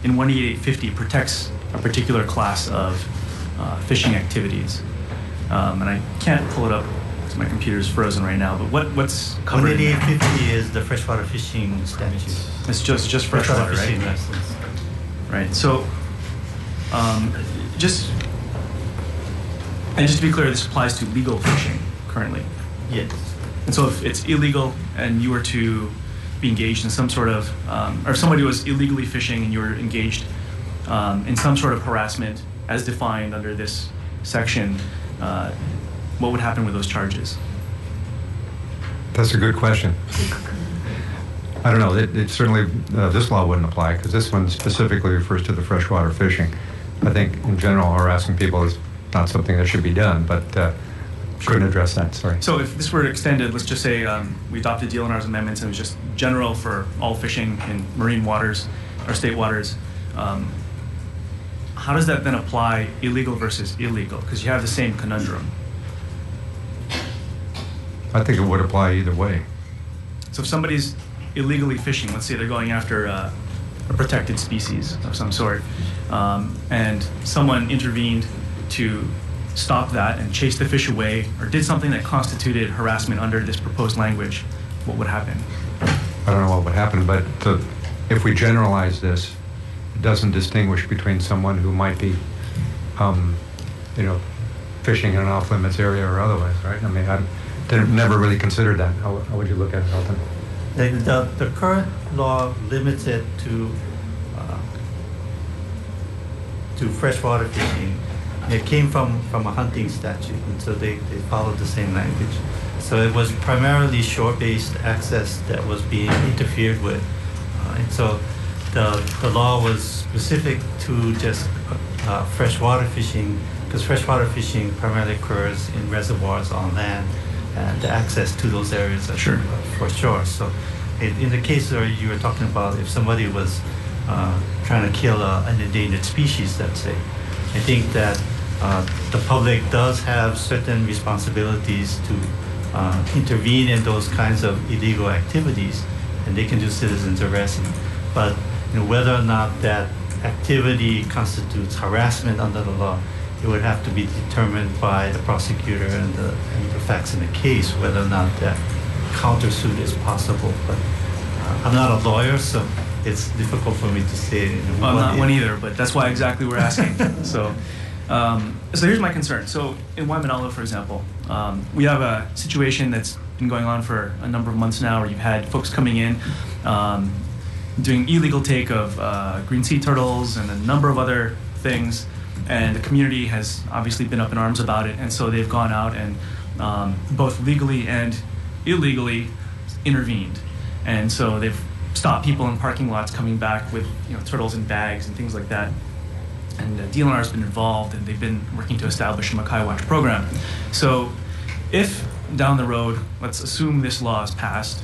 in 18850 protects a particular class of fishing activities. And I can't pull it up because my computer's frozen right now, but what's covered in there? 18850 is the freshwater fishing statute. It's just freshwater, right? fishing license. Right. So just to be clear, this applies to legal fishing currently. Yes. And so if it's illegal and you were to be engaged in some sort of, or if somebody was illegally fishing and you were engaged in some sort of harassment as defined under this section, what would happen with those charges? That's a good question. I don't know. It certainly, this law wouldn't apply because this one specifically refers to the freshwater fishing. I think in general, harassing people is not something that should be done, but couldn't address that, sorry. So if this were extended, let's just say we adopted DLNR's amendments and it was just general for all fishing in marine waters or state waters, how does that then apply illegal versus illegal? Because you have the same conundrum. I think it would apply either way. So if somebody's illegally fishing, let's say they're going after a protected species of some sort, and someone intervened to stop that and chase the fish away, or did something that constituted harassment under this proposed language, what would happen? I don't know what would happen, but if we generalize this, it doesn't distinguish between someone who might be, fishing in an off-limits area or otherwise, right? I mean, I never really considered that. How would you look at it, Elton? The current law limits it to freshwater fishing. It came from a hunting statute, and so they followed the same language. So it was primarily shore-based access that was being interfered with. And so the law was specific to just freshwater fishing, because freshwater fishing primarily occurs in reservoirs on land, and the access to those areas are for sure. So in the case where you were talking about, if somebody was trying to kill an endangered species, let's say, I think that the public does have certain responsibilities to intervene in those kinds of illegal activities, and they can do citizens arrest. But whether or not that activity constitutes harassment under the law, it would have to be determined by the prosecutor and the facts in the case, whether or not that countersuit is possible. But I'm not a lawyer, so it's difficult for me to say. I'm not one either, but that's why exactly we're asking. So here's my concern. So in Waimanalo, for example, we have a situation that's been going on for a number of months now, where you've had folks coming in, doing illegal take of green sea turtles and a number of other things, and the community has obviously been up in arms about it, and so they've gone out and both legally and illegally intervened, and so they've stopped people in parking lots coming back with turtles in bags and things like that. And DLNR has been involved, and they've been working to establish a Makai Watch program. So if down the road, let's assume this law is passed,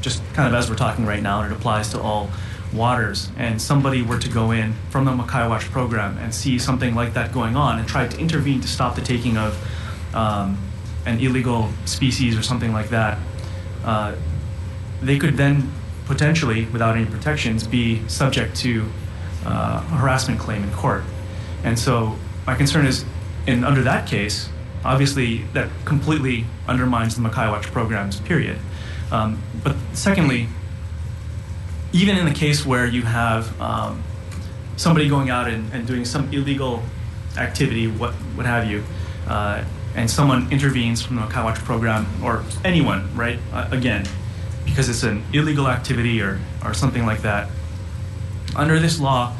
just kind of as we're talking right now, and it applies to all waters, and somebody were to go in from the Makai Watch program and see something like that going on and try to intervene to stop the taking of an illegal species or something like that, they could then potentially, without any protections, be subject to a harassment claim in court. And so my concern is, under that case, obviously that completely undermines the Makai Watch programs, period. But secondly, even in the case where you have somebody going out and doing some illegal activity, what have you, and someone intervenes from the Makai Watch program, or anyone, right, again, because it's an illegal activity or something like that, under this law,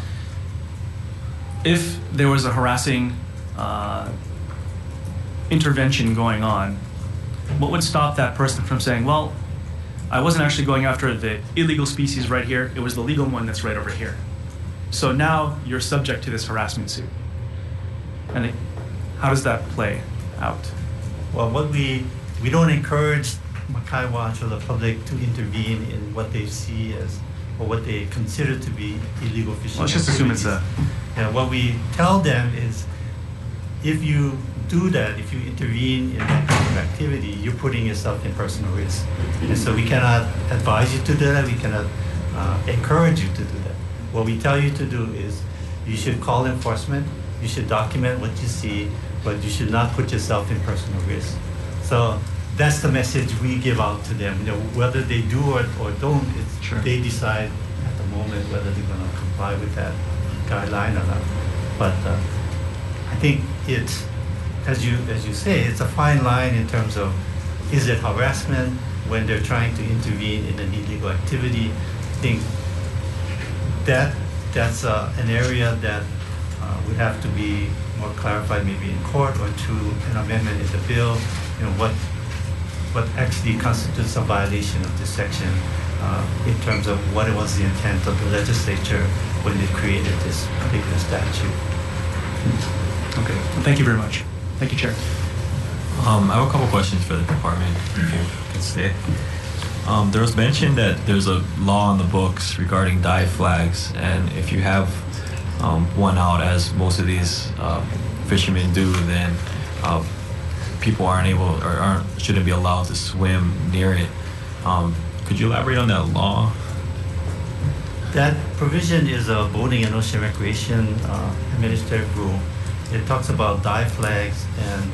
if there was a harassing intervention going on, what would stop that person from saying, well, I wasn't actually going after the illegal species right here, it was the legal one that's right over here. So now you're subject to this harassment suit. And how does that play out? Well, we don't encourage Makai Watch or the public to intervene in what they see as, or what they consider to be illegal fishing. Well, let's just assume it's a... Yeah, what we tell them is, if you do that, if you intervene in that kind of activity, you're putting yourself in personal risk. And so we cannot advise you to do that, we cannot encourage you to do that. What we tell you to do is, you should call enforcement, you should document what you see, but you should not put yourself in personal risk. So that's the message we give out to them. Whether they do or don't, they decide at the moment whether they're going to comply with that guideline or not. But I think it's, as you say, it's a fine line in terms of is it harassment when they're trying to intervene in an illegal activity? I think that's an area that would have to be more clarified, maybe in court or through an amendment in the bill. You know, what actually constitutes a violation of this section in terms of what it was the intent of the legislature when they created this particular statute. Okay, well, thank you very much. Thank you, Chair. I have a couple questions for the department, if you can stay. There was mention that there's a law on the books regarding dive flags, and if you have one out, as most of these fishermen do, then people aren't able or shouldn't be allowed to swim near it. Could you elaborate on that law? That provision is a boating and ocean recreation administrative rule. It talks about dive flags, and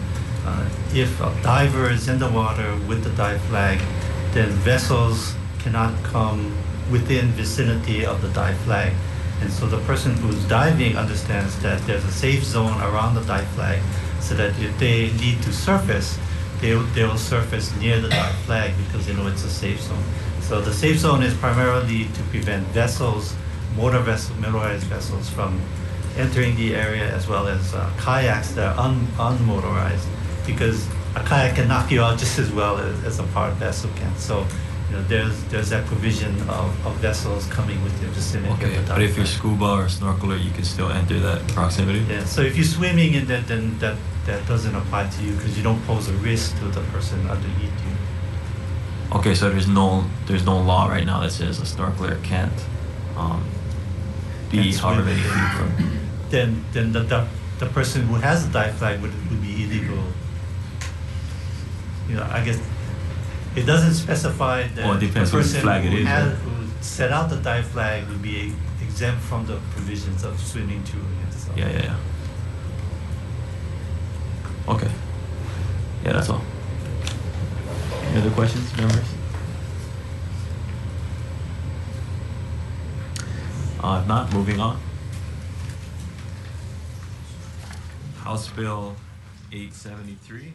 if a diver is in the water with the dive flag, then vessels cannot come within vicinity of the dive flag. And so the person who's diving understands that there's a safe zone around the dive flag, so that if they need to surface, they will surface near the dive flag because they know it's a safe zone. So the safe zone is primarily to prevent vessels, motorized vessels from entering the area, as well as kayaks that are unmotorized, because a kayak can knock you out just as well as a powered vessel can. So, you know, there's that provision of vessels coming within the vicinity of the dive but if you're flag. scuba or snorkeler, you can still enter that proximity? Yeah, so if you're swimming in that, then that doesn't apply to you because you don't pose a risk to the person underneath you. Okay, so there's no law right now that says a snorkeler can't be however many feet from. Then the person who has a dive flag would be illegal. You know, I guess it doesn't specify that Well, it depends the whose person flag it is, right? who set out the dive flag would be exempt from the provisions of swimming through it. So. Yeah. Okay. Yeah, that's all. Any other questions, members? If not, moving on. House Bill 873.